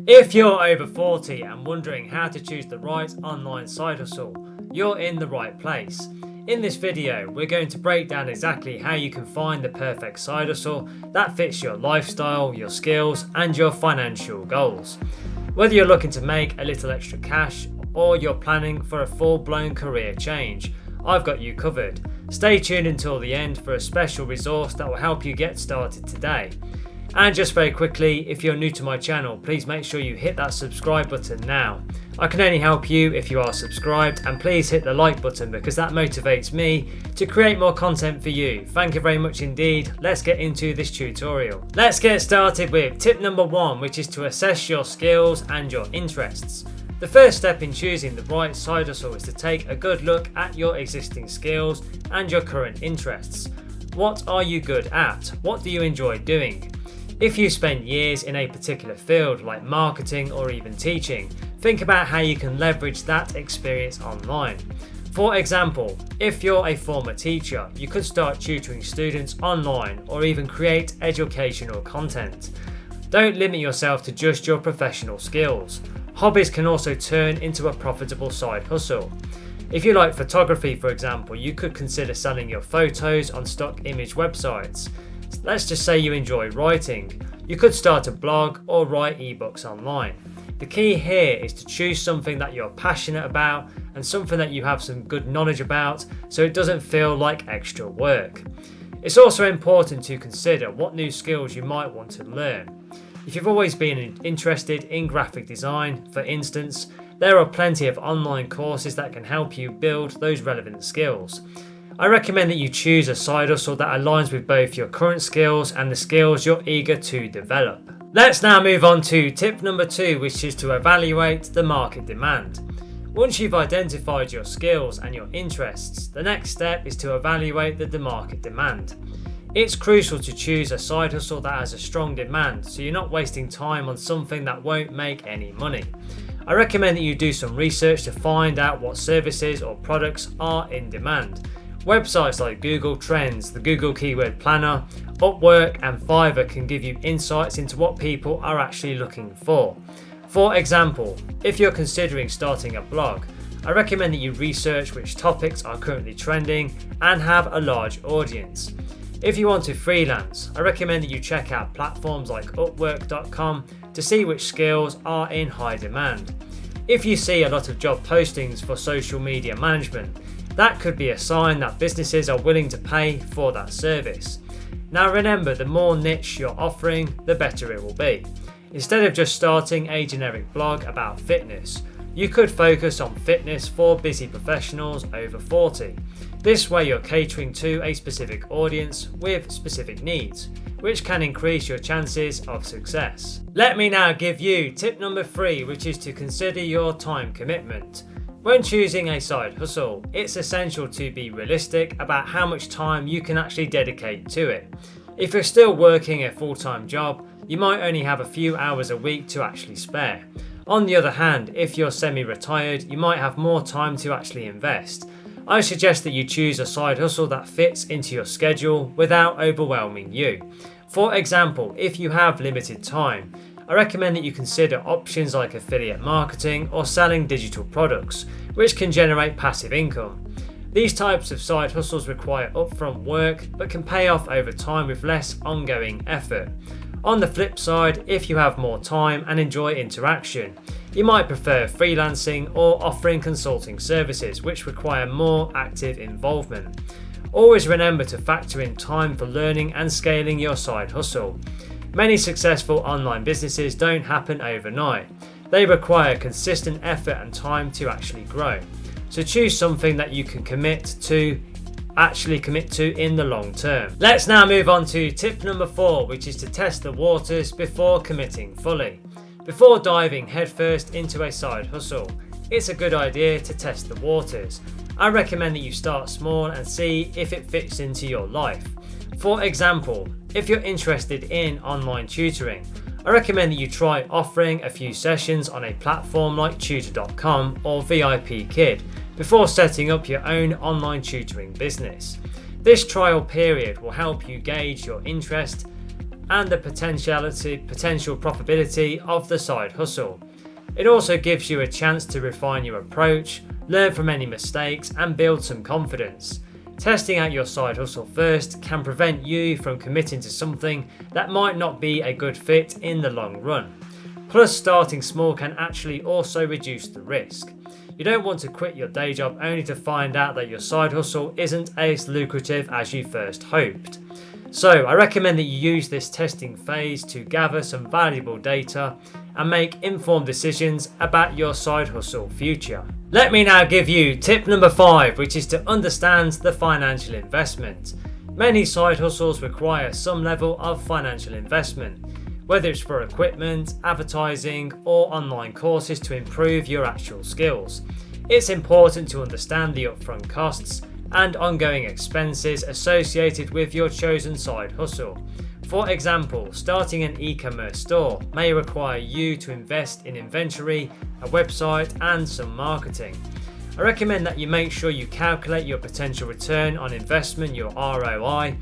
If you're over 40 and wondering how to choose the right online side hustle, you're in the right place. In this video, we're going to break down exactly how you can find the perfect side hustle that fits your lifestyle, your skills, and your financial goals. Whether you're looking to make a little extra cash or you're planning for a full-blown career change, I've got you covered. Stay tuned until the end for a special resource that will help you get started today. And just very quickly, if you're new to my channel, please make sure you hit that subscribe button now. I can only help you if you are subscribed, and please hit the like button because that motivates me to create more content for you. Thank you very much indeed. Let's get into this tutorial. Let's get started with tip number 1, which is to assess your skills and your interests. The first step in choosing the right side hustle is to take a good look at your existing skills and your current interests. What are you good at? What do you enjoy doing? If you spent years in a particular field like marketing or even teaching, think about how you can leverage that experience online. For example, if you're a former teacher, you could start tutoring students online or even create educational content. Don't limit yourself to just your professional skills. Hobbies can also turn into a profitable side hustle. If you like photography, for example, you could consider selling your photos on stock image websites. Let's just say you enjoy writing. You could start a blog or write ebooks online. The key here is to choose something that you're passionate about and something that you have some good knowledge about, so it doesn't feel like extra work. It's also important to consider what new skills you might want to learn. If you've always been interested in graphic design, for instance, there are plenty of online courses that can help you build those relevant skills. I recommend that you choose a side hustle that aligns with both your current skills and the skills you're eager to develop. Let's now move on to tip number 2, which is to evaluate the market demand. Once you've identified your skills and your interests, the next step is to evaluate the market demand. It's crucial to choose a side hustle that has a strong demand, so you're not wasting time on something that won't make any money. I recommend that you do some research to find out what services or products are in demand. Websites like Google Trends, the Google Keyword Planner, Upwork and Fiverr can give you insights into what people are actually looking for. For example, if you're considering starting a blog, I recommend that you research which topics are currently trending and have a large audience. If you want to freelance, I recommend that you check out platforms like Upwork.com to see which skills are in high demand. If you see a lot of job postings for social media management, that could be a sign that businesses are willing to pay for that service. Now remember, the more niche you're offering, the better it will be. Instead of just starting a generic blog about fitness, you could focus on fitness for busy professionals over 40. This way you're catering to a specific audience with specific needs, which can increase your chances of success. Let me now give you tip number 3, which is to consider your time commitment. When choosing a side hustle, it's essential to be realistic about how much time you can actually dedicate to it. If you're still working a full-time job, you might only have a few hours a week to actually spare. On the other hand, if you're semi-retired, you might have more time to actually invest. I suggest that you choose a side hustle that fits into your schedule without overwhelming you. For example, if you have limited time, I recommend that you consider options like affiliate marketing or selling digital products, which can generate passive income. These types of side hustles require upfront work but can pay off over time with less ongoing effort. On the flip side, if you have more time and enjoy interaction, you might prefer freelancing or offering consulting services which require more active involvement. Always remember to factor in time for learning and scaling your side hustle. Many successful online businesses don't happen overnight. They require consistent effort and time to actually grow. So choose something that you can commit to in the long term. Let's now move on to tip number 4, which is to test the waters before committing fully. Before diving headfirst into a side hustle, it's a good idea to test the waters. I recommend that you start small and see if it fits into your life. For example, if you're interested in online tutoring, I recommend that you try offering a few sessions on a platform like tutor.com or VIP Kid before setting up your own online tutoring business. This trial period will help you gauge your interest and the potential profitability of the side hustle. It also gives you a chance to refine your approach, learn from any mistakes, and build some confidence. Testing out your side hustle first can prevent you from committing to something that might not be a good fit in the long run. Plus, starting small can actually also reduce the risk. You don't want to quit your day job only to find out that your side hustle isn't as lucrative as you first hoped. So I recommend that you use this testing phase to gather some valuable data and make informed decisions about your side hustle future. Let me now give you tip number 5, which is to understand the financial investment. Many side hustles require some level of financial investment, whether it's for equipment, advertising, or online courses to improve your actual skills. It's important to understand the upfront costs and ongoing expenses associated with your chosen side hustle. For example, starting an e-commerce store may require you to invest in inventory, a website, and some marketing. I recommend that you make sure you calculate your potential return on investment, your ROI.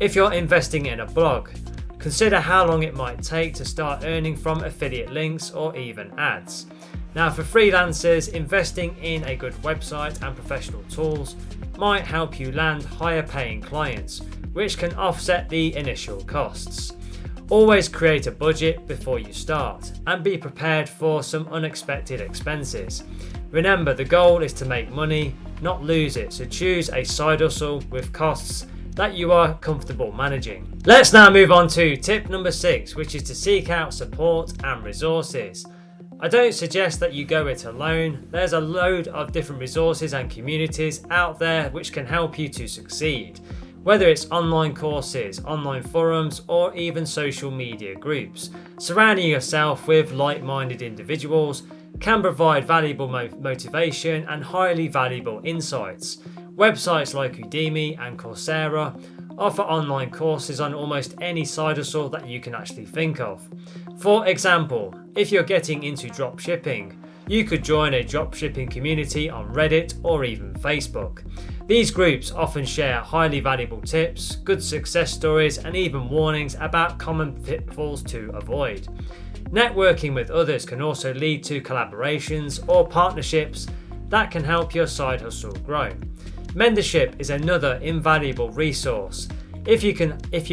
If you're investing in a blog, consider how long it might take to start earning from affiliate links or even ads. Now, for freelancers, investing in a good website and professional tools might help you land higher paying clients, which can offset the initial costs. Always create a budget before you start and be prepared for some unexpected expenses. Remember, the goal is to make money, not lose it, so choose a side hustle with costs that you are comfortable managing. Let's now move on to tip number 6, which is to seek out support and resources. I don't suggest that you go it alone. There's a load of different resources and communities out there which can help you to succeed. Whether it's online courses, online forums, or even social media groups, surrounding yourself with like-minded individuals can provide valuable motivation and highly valuable insights. Websites like Udemy and Coursera offer online courses on almost any side hustle that you can actually think of. For example, if you're getting into dropshipping, you could join a dropshipping community on Reddit or even Facebook. These groups often share highly valuable tips, good success stories, and even warnings about common pitfalls to avoid. Networking with others can also lead to collaborations or partnerships that can help your side hustle grow. Mentorship is another invaluable resource. If you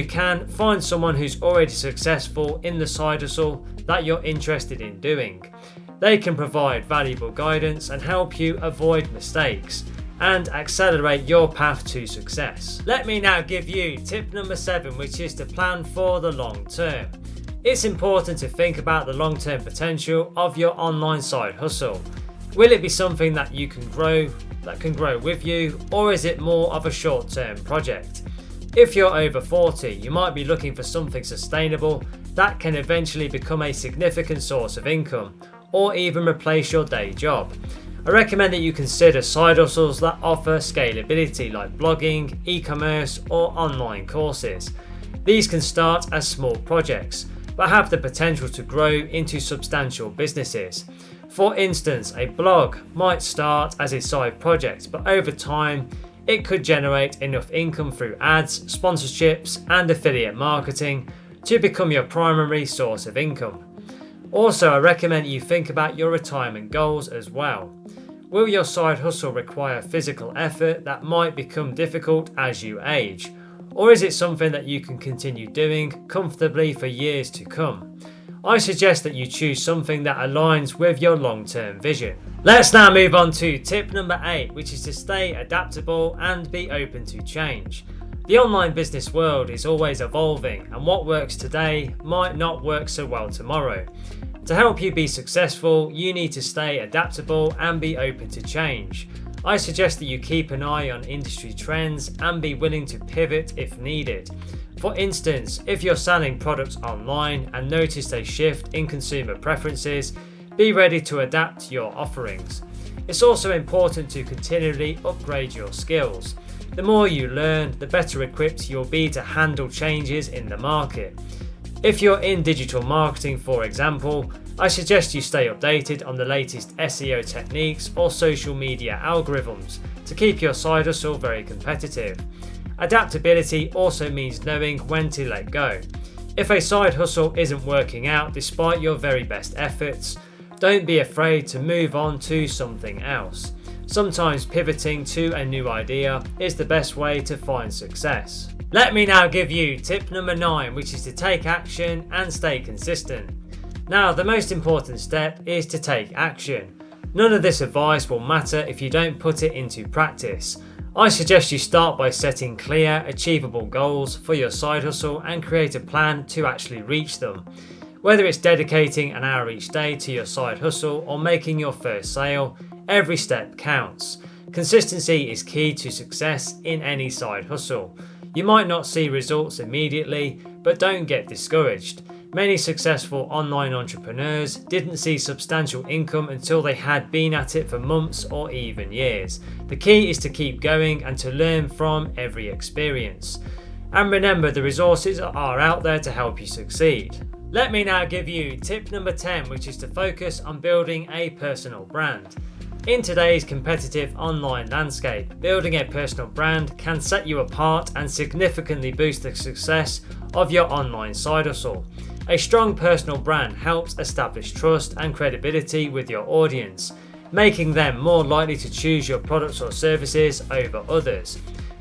can find someone who's already successful in the side hustle that you're interested in doing. They can provide valuable guidance and help you avoid mistakes and accelerate your path to success. Let me now give you tip number 7, which is to plan for the long term. It's important to think about the long-term potential of your online side hustle. Will it be something that can grow with you, or is it more of a short-term project? If you're over 40, you might be looking for something sustainable that can eventually become a significant source of income, or even replace your day job. I recommend that you consider side hustles that offer scalability, like blogging, e-commerce, or online courses. These can start as small projects, but have the potential to grow into substantial businesses. For instance, a blog might start as a side project, but over time, it could generate enough income through ads, sponsorships, and affiliate marketing to become your primary source of income. Also, I recommend you think about your retirement goals as well. Will your side hustle require physical effort that might become difficult as you age? Or is it something that you can continue doing comfortably for years to come? I suggest that you choose something that aligns with your long-term vision. Let's now move on to tip number 8, which is to stay adaptable and be open to change. The online business world is always evolving, and what works today might not work so well tomorrow. To help you be successful, you need to stay adaptable and be open to change. I suggest that you keep an eye on industry trends and be willing to pivot if needed. For instance, if you're selling products online and notice a shift in consumer preferences, be ready to adapt your offerings. It's also important to continually upgrade your skills. The more you learn, the better equipped you'll be to handle changes in the market. If you're in digital marketing, for example, I suggest you stay updated on the latest SEO techniques or social media algorithms to keep your side hustle very competitive. Adaptability also means knowing when to let go. If a side hustle isn't working out despite your very best efforts, don't be afraid to move on to something else. Sometimes pivoting to a new idea is the best way to find success. Let me now give you tip number 9, which is to take action and stay consistent. Now, the most important step is to take action. None of this advice will matter if you don't put it into practice. I suggest you start by setting clear, achievable goals for your side hustle and create a plan to actually reach them. Whether it's dedicating an hour each day to your side hustle or making your first sale, every step counts. Consistency is key to success in any side hustle. You might not see results immediately, but don't get discouraged. Many successful online entrepreneurs didn't see substantial income until they had been at it for months or even years. The key is to keep going and to learn from every experience. And remember, the resources are out there to help you succeed. Let me now give you tip number 10, which is to focus on building a personal brand. In today's competitive online landscape, building a personal brand can set you apart and significantly boost the success of your online side hustle. A strong personal brand helps establish trust and credibility with your audience, making them more likely to choose your products or services over others.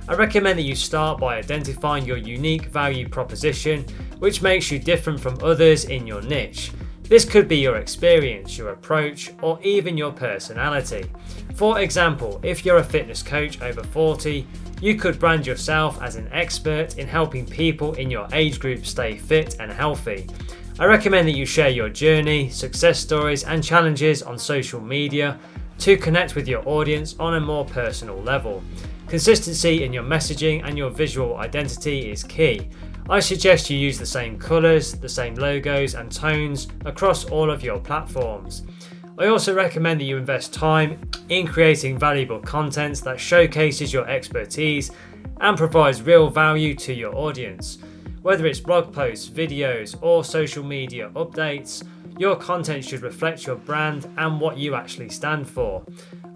I recommend that you start by identifying your unique value proposition, which makes you different from others in your niche. This could be your experience, your approach, or even your personality. For example, if you're a fitness coach over 40, you could brand yourself as an expert in helping people in your age group stay fit and healthy. I recommend that you share your journey, success stories, and challenges on social media to connect with your audience on a more personal level. Consistency in your messaging and your visual identity is key. I suggest you use the same colours, the same logos and tones across all of your platforms. I also recommend that you invest time in creating valuable content that showcases your expertise and provides real value to your audience. Whether it's blog posts, videos, or social media updates, your content should reflect your brand and what you actually stand for.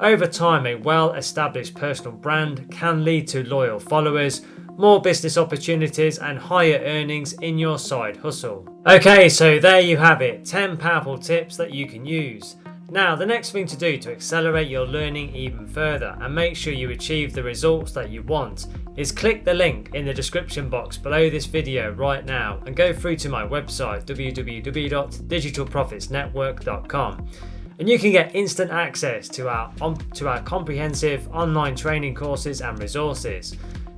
Over time, a well-established personal brand can lead to loyal followers, more business opportunities, and higher earnings in your side hustle. Okay, so there you have it, 10 powerful tips that you can use. Now, the next thing to do to accelerate your learning even further and make sure you achieve the results that you want is click the link in the description box below this video right now and go through to my website www.digitalprofitsnetwork.com, and you can get instant access to our comprehensive online training courses and resources.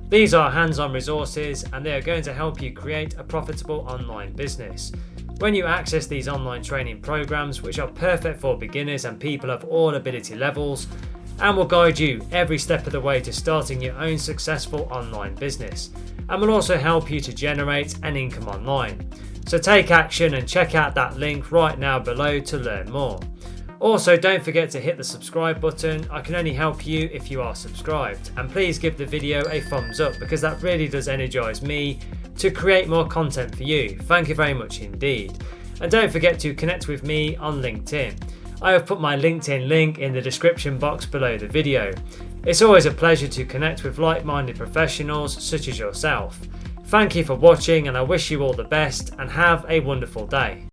These are hands-on resources and they are going to help you create a profitable online business. When you access these online training programs, which are perfect for beginners and people of all ability levels, and will guide you every step of the way to starting your own successful online business, and will also help you to generate an income online. So take action and check out that link right now below to learn more. Also, don't forget to hit the subscribe button. I can only help you if you are subscribed. And please give the video a thumbs up because that really does energize me to create more content for you. Thank you very much indeed. And don't forget to connect with me on LinkedIn. I have put my LinkedIn link in the description box below the video. It's always a pleasure to connect with like-minded professionals such as yourself. Thank you for watching and I wish you all the best and have a wonderful day.